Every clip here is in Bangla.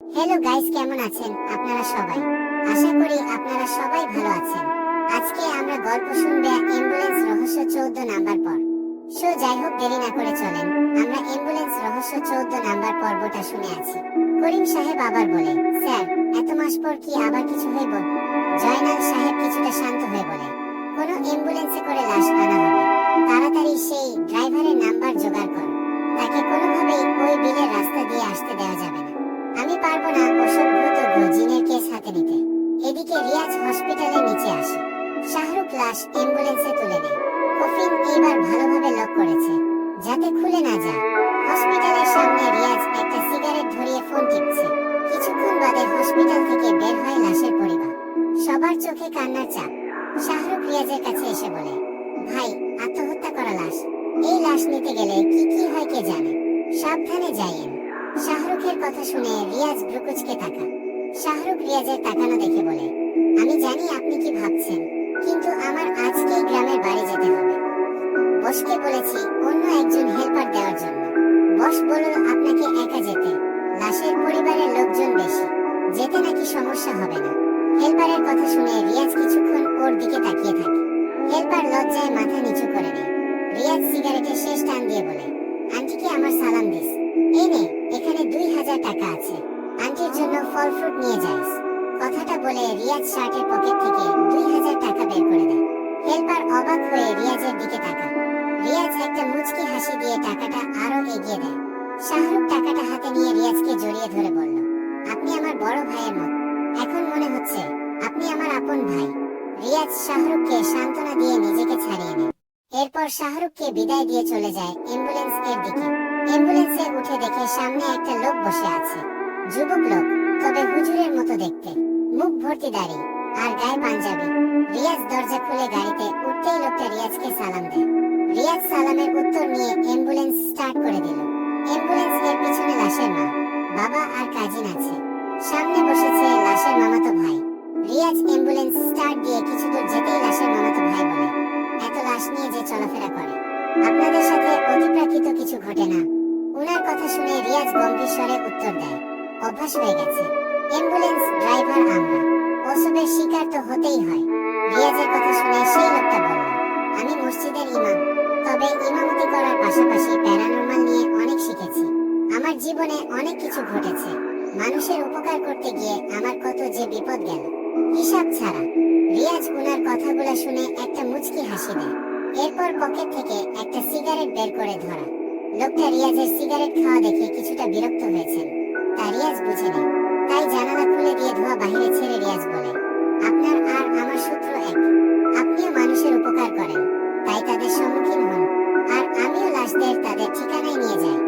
হ্যালো গাইস, কেমন আছেন আপনারা সবাই? আশা করি আপনারা সবাই ভালো আছেন। আজকে আমরা গল্প শুনবে অ্যাম্বুলেন্স রহস্য 14 নাম্বার পর। যাই হোক, দেরি না করে চলেন আমরা অ্যাম্বুলেন্স রহস্য 14 নাম্বার পর্বটা শুনে আছি। করিম সাহেব আবার বলে, স্যার, এত মাস পর কি আবার কিছু হইব? জয়নাল সাহেব কিছুটা শান্ত হয়ে বলে, কোনো অ্যাম্বুলেন্সে করে লাশ আনা হবে, তাড়াতাড়ি সেই ড্রাইভারের নাম্বার জোগাড় করো। তাকে কোনোভাবেই ওই বিলের রাস্তা দিয়ে আসতে দেওয়া যাবে না। আমি পারবো না ওসব ভূত জিনের কেস হাতে নিতে। এদিকে রিয়াজ হসপিটালের নিচে আসে। শাহরুখ লাশ অ্যাম্বুলেন্সে তুলে নেয়। কফিন এইবার ভালোভাবে লক করেছে যাতে খুলে না যায়। হসপিটালের সামনে রিয়াজ একটা সিগারেট ধরিয়ে ফোন টিপছে। কিছুক্ষণ বাদে হসপিটাল থেকে বের হয় লাশের পরিবার। সবার চোখে কান্নার চাপ। শাহরুখ রিয়াজের কাছে এসে বলে, ভাই, আত্মহত্যা করা লাশ। এই লাশ নিতে গেলে কি কি হয় কে জানে, সাবধানে যাইয়েন। শাহরুখের কথা শুনে রিয়াজ ভ্রুকুচকে তাকায়। শাহরুখ রিয়াজের তাকানো দেখে বলে, আমি জানি আপনি কি ভাবছেন, কিন্তু আমার আজকেই গ্রামের বাড়ি যেতে হবে। বসকে বলেছি অন্য একজন হেল্পার দেওয়ার জন্য। বস বলল আপনাকে একা যেতে, লাশের পরিবারের লোকজন বেশি, যেতে নাকি সমস্যা হবে না। হেল্পারের কথা শুনে রিয়াজ কিছুক্ষণ ওর দিকে তাকিয়ে থাকে। হেল্পার লজ্জায় মাথা নিচু করে নেয়। রিয়াজ সিগারেটের শেষ টান দিয়ে বলে, আন্টিকে আমার সালাম দিস। এই নে, এখানে 2000 টাকা আছে, আন্টির জন্য ফল ফ্রুট নিয়ে যাইস। কথাটা বলে রিয়াজ শার্টের পকেট থেকে 2000 টাকা বের করে দেয়। হেল্পার অবাক হয়ে রিয়াজের দিকে তাকায়। রিয়াজ একটা মুচকি হাসি দিয়ে টাকাটা আরো এগিয়ে দেয়। শাহরুখ টাকাটা হাতে নিয়ে রিয়াজকে জড়িয়ে ধরে বলল, আপনি আমার বড় ভাইয়ের মত, এখন মনে হচ্ছে আপনি আমার আপন ভাই। রিয়াজ শাহরুখকে সান্ত্বনা দিয়ে নিজেকে ছাড়িয়ে নেয়। এরপর শাহরুখকে বিদায় দিয়ে চলে যায় অ্যাম্বুলেন্স এর দিকে। অ্যাম্বুলেন্সে উঠে দেখে সামনে একটা লোক বসে আছে। যুবক লোক, তবে হুজুরের মতো দেখতে, মুখ ভর্তি দাড়ি আর গায়ে পাঞ্জাবি। রিয়াজ দরজা খুলে গাড়িতে উঠতেই লোকটা রিয়াজকে সালাম দেয়। রিয়াজ সালামের উত্তর নিয়ে অ্যাম্বুলেন্স স্টার্ট করে দিল। অ্যাম্বুলেন্স এর পিছনে লাশের মা, বাবা আর কাজিন আছে। সামনে বসেছে লাশের মামাতো ভাই। রিয়াজ অ্যাম্বুলেন্স স্টার্ট দিয়ে কিছু দূর যেতেই লাশের মামাতো ভাই বলে, এত লাশ নিয়ে যে চলাফেরা করে, আপনাদের সাথে অতিপ্রাকৃত কিছু ঘটে না? উনার কথা শুনে রিয়াজ গম্ভীর স্বরে উত্তর দেয়, অভ্যাস হয়ে গেছে, অ্যাম্বুলেন্স ড্রাইভার আমরা, ওসবের শিকার তো হতেই হয়। রিয়াজের কথা শুনে সেই লোকটা বলল, আমি মসজিদের ইমাম, তবে ইমামতি করার পাশাপাশি প্যারানরমাল নিয়ে অনেক শিখেছি। আমার জীবনে অনেক কিছু ঘটেছে, মানুষের উপকার করতে গিয়ে আমার কত যে বিপদ গেল, হিসাব ছাড়া। রিয়াজ উনার কথাগুলো শুনে একটা মুচকি হাসি দেয়। এরপর পকেট থেকে একটা সিগারেট বের করে ধরা। লোকটা রিয়াজের সিগারেট খাওয়া দেখে কিছুটা বিরক্ত হয়েছেন, তা রিয়াজ বুঝে নেয়। তাই জানালা খুলে দিয়ে ধোঁয়া বাহিরে ছেড়ে রিয়াজ বলে, আপনার আর আমার সূত্র এক, আপনিও মানুষের উপকার করেন, তাই তাদের সম্মুখীন হন, আর আমিও লাশদের তাদের ঠিকানায় নিয়ে যাই,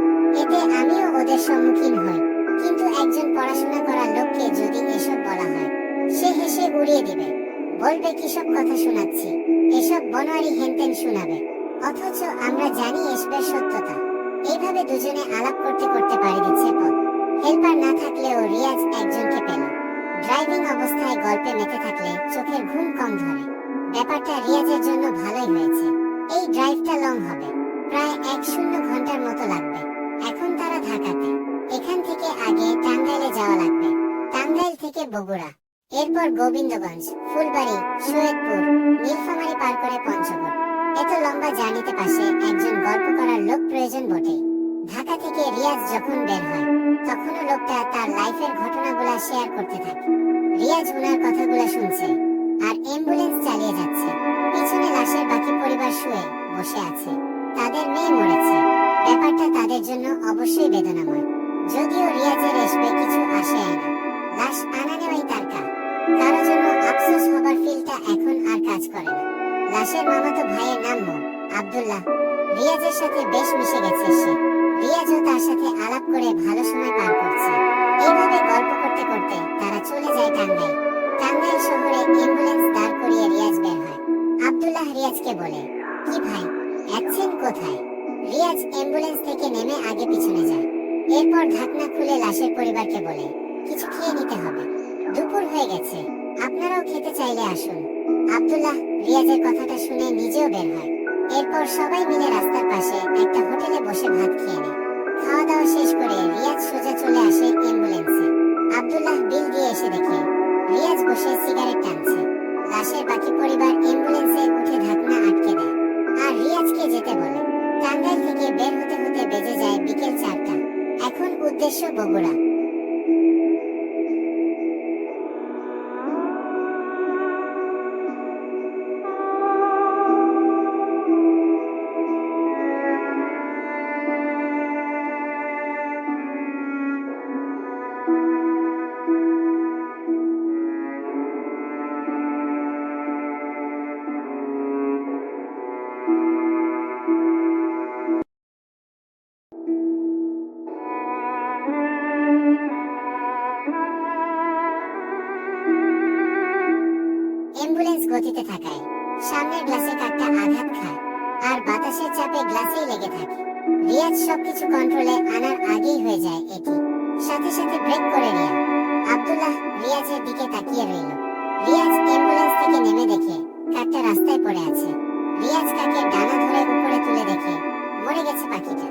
এতে আমিও ওদের সম্মুখীন হই। কিন্তু একজন পড়াশোনা করা লোককে যদি এসব বলা হয়, সে হেসে উড়িয়ে দিবে, বলবে কিসব কথা শোনাচ্ছি, এসব বনোয়ারি হেনতেন শোনাবে। অথচ আমরা জানি এসবের সত্যতা। এইভাবে দুজনে আলাপ করতে করতে পাড়ি দিচ্ছে পথ। হেল্পার না থাকলেও রিয়াজ একজনকে পেল। ড্রাইভিং অবস্থায় গল্পে মেতে থাকলে চোখের ঘুম কম ধরে। ব্যাপারটা রিয়াজের জন্য ভালোই হয়েছে। এই ড্রাইভটা লং হবে, প্রায় 10 ঘন্টার মতো লাগবে। এখন তারা ঢাকাতে, এখান থেকে আগে টাঙ্গাইলে যাওয়া লাগবে, টাঙ্গাইল থেকে বগুড়া, এরপর গোবিন্দগঞ্জ, ফুলবাড়ি, সৈয়দপুর, নীলফামারী পার করে পঞ্চগড়। এত লম্বা জার্নিতে পাশে একজন গল্প করার লোক প্রয়োজন বটে। ঢাকা থেকে রিয়াজ যখন বের হয়, তখনও লোকটা তার লাইফের ঘটনাগুলা শেয়ার করতে থাকে। রিয়াজ উনার কথাগুলা শুনছে আর অ্যাম্বুলেন্স চালিয়ে যাচ্ছে। পিছনে লাশের বাকি পরিবার শুয়ে বসে আছে, তাদের মেয়ে মরেছে। ব্যাপারটা তাদের জন্য অবশ্যই বেদনাময়। যদিও রিয়াজের এসবে কিছু আসে আয় না, লাশ আনা নেওয়াই তার কাজ। কারো জন্য আফসোস হবার ফিলটা এখন আর কাজ করে না। লাশের মামাতো ভাইয়ের নাম আব্দুল্লাহ। রিয়াজের সাথে বেশ মিশে গেছে সে। রিয়াজও তার সাথে আলাপ করে ভালো সময় পার করছে। এইভাবে গল্প করতে করতে তারা চলে যায় টাঙ্গাইল। টাঙ্গাইল শহরে অ্যাম্বুলেন্স দাঁড় করিয়ে রিয়াজ বের হয়। আব্দুল্লাহ রিয়াজকে বলে, কি ভাই, যাচ্ছেন কোথায়? রিয়াজ অ্যাম্বুলেন্স থেকে নেমে আগে পিছনে যায়। এরপর ঢাকনা খুলে লাশের পরিবারকে বলে, কিছু খেয়ে নিতে হবে, দুপুর হয়ে গেছে, আপনারাও খেতে চাইলে আসুন। আব্দুল্লাহ রিয়াজের কথাটা শুনে নিজেও বের হয়। এরপর সবাই মিলে রাস্তার পাশে একটা হোটেলে বসে ভাত খেয়ে নেয়। খাওয়া দাওয়া শেষ করে রিয়াজ সোজা চলে আসে অ্যাম্বুলেন্সে। বসে সিগারেট টানছে। লাশের বাকি পরিবার অ্যাম্বুলেন্সে উঠে ঢাকনা আটকে দেয় আর রিয়াজকে যেতে বলে। টাঙ্গাইল থেকে বের হতে হতে বেজে যায় বিকেল 4টা। এখন উদ্দেশ্য বগুড়া। অ্যাম্বুলেন্স গতিতে থাকায় সামনের গ্লাসে কাঠটা আঘাত খায় আর বাতাসের চাপে গ্লাসেই লেগে থাকে। রিয়াজ সবকিছু কন্ট্রোলে আনার আগেই হয়ে যায় এটি। সাথে সাথে ব্রেক করে রিয়া। আব্দুল্লাহ রিয়াজের দিকে তাকিয়ে রইল। রিয়াজ অ্যাম্বুলেন্স থেকে নেমে দেখে কাঠটা রাস্তায় পড়ে আছে। রিয়াজ কাকের ডানা ধরে উপরে তুলে দেখে মরে গেছে পাখিটা।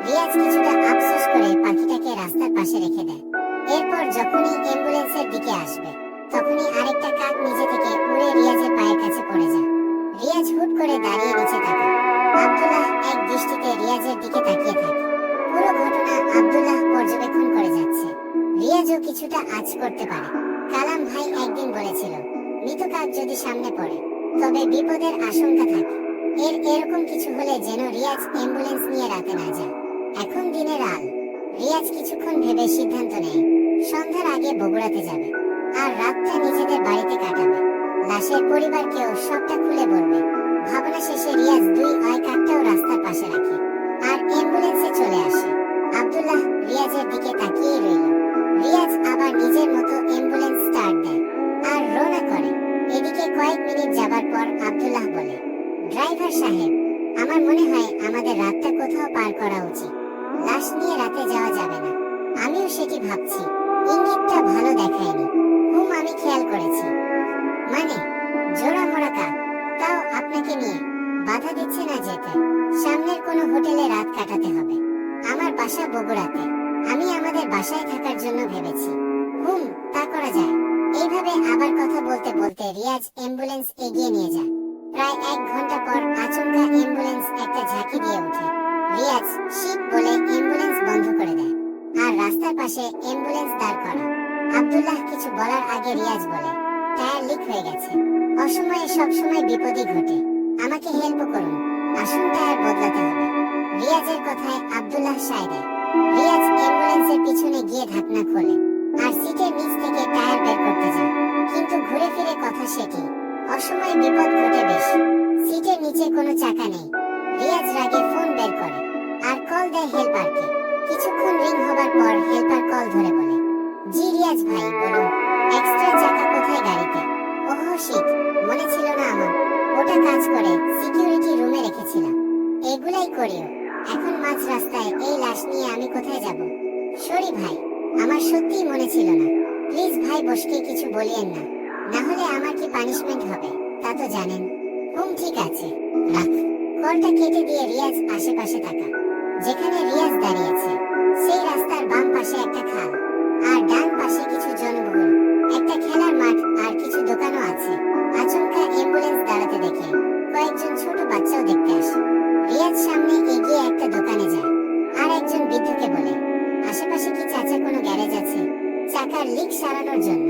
রিয়াজ কিছুটা আফসোস করে পাখিটাকে রাস্তার পাশে রেখে দেয়। এরপর যখনই অ্যাম্বুলেন্সের দিকে আসবে তখনই আরেকটা কাক নিজে থেকে উড়ে রিয়াজের পায়ের কাছে পড়ে যায়। রিয়াজ হুট করে দাঁড়িয়ে নিচে তাকায়। আব্দুল্লাহ এক দৃষ্টিতে রিয়াজের দিকে তাকিয়ে থাকে। পুরো ঘটনা আব্দুল্লাহ পর্যবেক্ষণ করে যাচ্ছে। রিয়াজও কিছুটা আঁচ করতে পারে। কালাম ভাই একদিন বলেছিল, মৃত কাক যদি সামনে পড়ে তবে বিপদের আশঙ্কা থাকে। এরকম কিছু হলে যেন রিয়াজ অ্যাম্বুলেন্স নিয়ে রাতে না যায়। এখন দিনের আল। রিয়াজ কিছুক্ষণ ভেবে সিদ্ধান্ত নেয় সন্ধ্যার আগে বগুড়াতে যাবে আর রাতটা নিজেদের বাড়িতে কাটাবে। লাশের পরিবারকেও সবটা খুলে বলবে। ভাবনা শেষে রিয়াজ 2 কাকটাও রাস্তার পাশে রাখে আর অ্যাম্বুলেন্সে চলে আসে। আব্দুল্লাহ রিয়াজের দিকে তাকিয়ে রইল। রিয়াজ আবার নিজের মতো অ্যাম্বুলেন্স স্টার্ট দেয় আর রওনা করে। এদিকে কয়েক মিনিট যাবার পর আব্দুল্লাহ বলে, ড্রাইভার সাহেব, আমার মনে হয় আমাদের রাতটা কোথাও পার করা উচিত। লাশ নিয়ে রাতে যাওয়া যাবে না। আমিও সেটি ভাবছি। ইঙ্গিতটা ভালো দেখায়নি। আমি খেয়াল করেছি। মানে জোড়া মোড়া কাক, তাও আপনাকে নিয়ে। বাধা দিচ্ছে না যেতে। সামনের কোনো হোটেলে রাত কাটাতে হবে। আমার বাসা বগুড়াতে। আমি আমাদের বাসায় থাকার জন্য ভেবেছি। তা করা যায়। এইভাবে আবার কথা বলতে বলতে রিয়াজ অ্যাম্বুলেন্স এগিয়ে নিয়ে যায়। প্রায় 1 ঘন্টা পর আচমকা অ্যাম্বুলেন্স একটা ঝাঁকি দিয়ে ওঠে। রিয়াজ শিট বলে অ্যাম্বুলেন্স বন্ধ করে দেয় আর রাস্তার পাশে অ্যাম্বুলেন্স দাঁড় করা। আব্দুল্লাহ কিছু বলার আগে রিয়াজ বলে, টায়ার লিক হয়ে গেছে। অসময়ে সবসময় বিপদই ঘটে। আমাকে হেল্প করুন। আসুন, টায়ার বদলাতে হবে। রিয়াজের কথায় আব্দুল্লাহ সায় দেয়। রিয়াজ অ্যাম্বুলেন্সের পিছনে গিয়ে ঢাকনা খোলে আর সিটের নিচ থেকে টায়ার বের করতে যায়। কিন্তু ঘুরে ফিরে কথা সেটি। অসময়ে বিপদ ঘটে বেশ। সিটের নিচে কোনো চাকা নেই। রিয়াজ রাগে ফোন বের করে আর কল দেয় হেল্পারকে। কিছুক্ষণ রিং হবার পর হেল্পার কল ধরে বলে, জি রিয়াজ ভাই, বলুন। এক্সট্রা চাকা কোথায় গাড়িতে? ওহ শিট, মনে ছিল না আমার। ওটা কাজ করে সিকিউরিটি রুমে রেখেছিলাম। এগুলাই করিও। এখন মাঝ রাস্তায় এই লাশ নিয়ে আমি কোথায় যাব? সরি ভাই, আমার সত্যিই মনে ছিল না। প্লিজ ভাই বসকে কিছু বলিয়েন না, না হলে আমার কি পানিশমেন্ট হবে তা তো জানেন। ঠিক আছে, রাখ। কলটা কেটে দিয়ে রিয়াজ আশেপাশে তাকা। যেখানে রিয়াজ দাঁড়িয়েছে সেই রাস্তার বাম পাশে একটা খাল আর ডান পাশে কিছু জনবহুল একটা খেলার মাঠ আর কিছু দোকানও আছে। আচমকা অ্যাম্বুলেন্স দাঁড়াতে দেখে কয়েকজন ছোট বাচ্চাও দেখতে আসে। রিয়াজ সামনে এগিয়ে একটা দোকানে যায় আর একজন বৃদ্ধকে বলে, আশেপাশে কি চাচা কোনো গ্যারেজ আছে চাকার লিক সারানোর জন্য?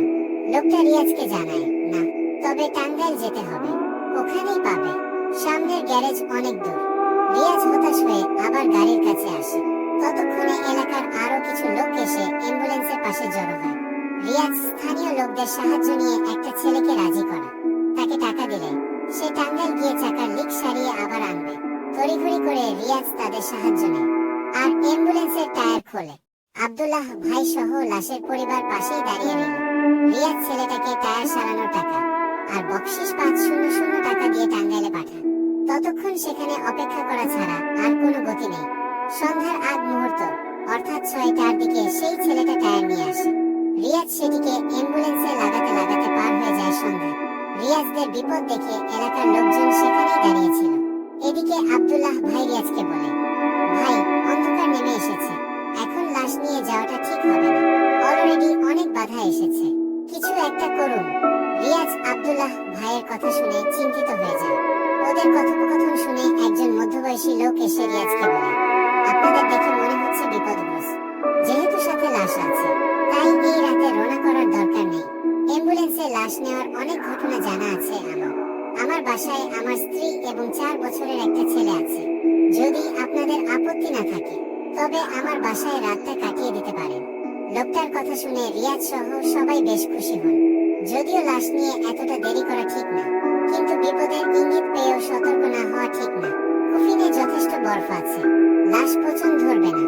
লোকটা রিয়াজকে জানায়, না, তবে টাঙ্গাইল যেতে হবে, ওখানেই পাবে। সামনের গ্যারেজ অনেক দূর। রিয়াজ হতাশ হয়ে আবার গাড়ির কাছে আসে। ততক্ষণে এলাকার আরো কিছু লোক এসে অ্যাম্বুলেন্সের পাশে জড়ো হয়। রিয়াজ স্থানীয় লোকদের সাহায্য নিয়ে একটা ছেলেকে রাজি করা। তাকে টাকা দিলে সে টাঙ্গাইল গিয়ে চাকার লিক সারিয়ে আবার আনবে। তড়িঘড়ি করে রিয়াজ তাদের সাহায্য নেয় আর অ্যাম্বুলেন্সের টায়ার খোলে। আব্দুল্লাহ ভাই সহ লাশের পরিবার পাশেই দাঁড়িয়ে রইল। রিয়াজ ছেলেটাকে টায়ার সারানোর টাকা আর বকশিশ 500 টাকা দিয়ে টাঙ্গাইলে পাঠান। ততক্ষণ সেখানে অপেক্ষা করা ছাড়া আর কোনো গতি নেই। সন্ধ্যার আগ মুহূর্ত অর্থাৎ 6টার দিকে সেই ছেলেটা টায়ার নিয়ে আসে। রিয়াজ সেটিকে অ্যাম্বুলেন্সে লাগাতে লাগাতে পার হয়ে যায় সন্ধ্যা। রিয়াজদের বিপদ দেখে এলাকার লোকজন সেখানেই দাঁড়িয়েছিল। এদিকে আব্দুল্লাহ ভাই রিয়াজকে বলে, ভাই, অন্ধকার নেমে এসেছে, এখন লাশ নিয়ে যাওয়াটা ঠিক হবে না। অলরেডি অনেক বাধা এসেছে, কিছু একটা করুন। আব্দুল্লাহ ভাইয়ের কথা শুনে চিন্তিত হয়ে যায়। ওদের কথোপকথন শুনে একজন মধ্যবয়সী লোক এসে রিয়াজকে বলে, আপনাদের দেখে মনে হচ্ছে বিপদগ্রস্ত। যেহেতু সাথে লাশ আছে, তাই এই রাতে রওনা করার দরকার নেই। অ্যাম্বুলেন্সে লাশ নেওয়ার অনেক ঘটনা জানা আছে আমার বাসায় আমার স্ত্রী এবং 4 বছরের একটা ছেলে আছে। যদি আপনাদের আপত্তি না থাকে, তবে আমার বাসায় রাতটা কাটিয়ে দিতে পারেন। লোকটার কথা শুনে রিয়াজ সহ সবাই বেশ খুশি হন। যদিও লাশ নিয়ে এতটা দেরি করা ঠিক না, কিন্তু বিপদের ইঙ্গিত পেয়েও সতর্ক না হওয়া ঠিক না। কুফিনে যথেষ্ট বরফ আছে, লাশ পচন ধরবে না।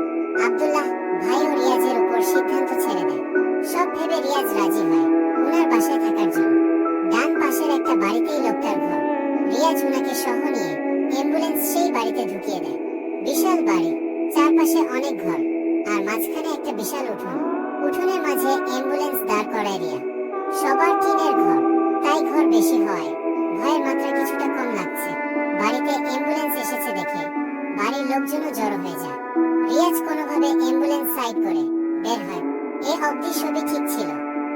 আব্দুল্লাহ ভাইও রিয়াজের উপর সিদ্ধান্ত ছেড়ে দেয়। সব ভেবে রিয়াজ রাজি হয় উনার বাসায় থাকার জন্য। ডান পাশের একটা বাড়িতেই লোকটার ঘর। রিয়াজ উনাকে সহ নিয়ে অ্যাম্বুলেন্স সেই বাড়িতে ঢুকিয়ে দেয়। বিশাল বাড়ি, চারপাশে অনেক ঘর, আর মাঝখানে একটা বিশাল উঠোন। উঠোনের মাঝে অ্যাম্বুলেন্স দাঁড় করায় রিয়া। সবার টিনের ঘর, তাই ঘর বেশি হয়, ভয়ের মাত্রা কিছুটা কম লাগছে। বাড়িতে অ্যাম্বুলেন্স এসেছে দেখে বাড়ির লোকজনও জড়ো হয়ে যায়। রিয়াজ কোনোভাবে অ্যাম্বুলেন্স সাইড করে বের হয়। এ অবধি সবই ঠিক ছিল।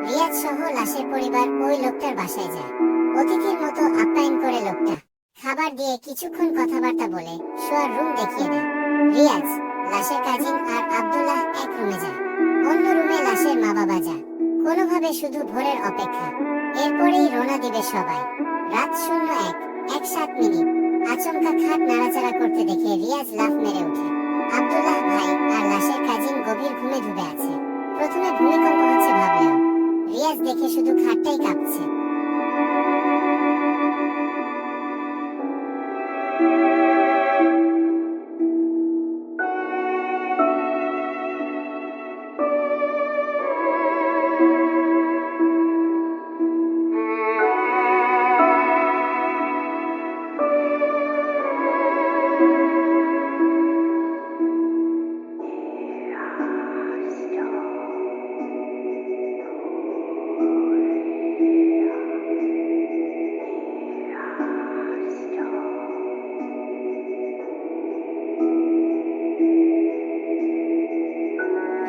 রিয়াজ সহ লাশের পরিবার ওই লোকটার বাসায় যায়। অতিথির মতো আপ্যায়ন করে লোকটা, খাবার দিয়ে কিছুক্ষণ কথাবার্তা বলে শোয়ার রুম দেখিয়ে দেয়। রিয়াজ, লাশের কাজিন আর আব্দুল্লাহ এক রুমে যায়। অন্য রুমে লাশের মা বাবা যায়। কোনোভাবে শুধু ভোরের অপেক্ষা, এরপরেই রওনা দিবে সবাই। রাত 01:07। আচমকা খাট নাড়াচাড়া করতে দেখে রিয়াজ লাফ মেরে ওঠে। আব্দুল্লাহ ভাই আর লাশের কাজিন গভীর ঘুমে ডুবে আছে। প্রথমে ভূমিকম্প হচ্ছে ভাবলেও রিয়াজ দেখে শুধু খাটটাই কাঁপছে।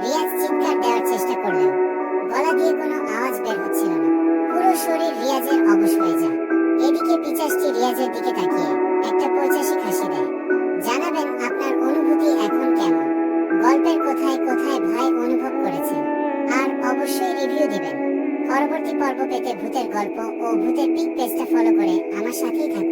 রিয়াজ চিৎকার দেওয়ার চেষ্টা করলেও গলা দিয়ে কোনো আওয়াজ বের হচ্ছিল না। পুরো শরীর রিয়াজের অবশ হয়ে যায়। এদিকে পিচাসটি রিয়াজের দিকে তাকিয়ে একটা পৈশাচিক হাসি দেয়। জানাবেন আপনার অনুভূতি এখন কেমন, গল্পের কোথায় কোথায় ভয় অনুভব করেছেন, আর অবশ্যই রিভিউ দিবেন। পরবর্তী পর্ব পেতে ভূতের গল্প ও ভূতের পিক পেজটা ফলো করে আমার সাথেই থাকুন।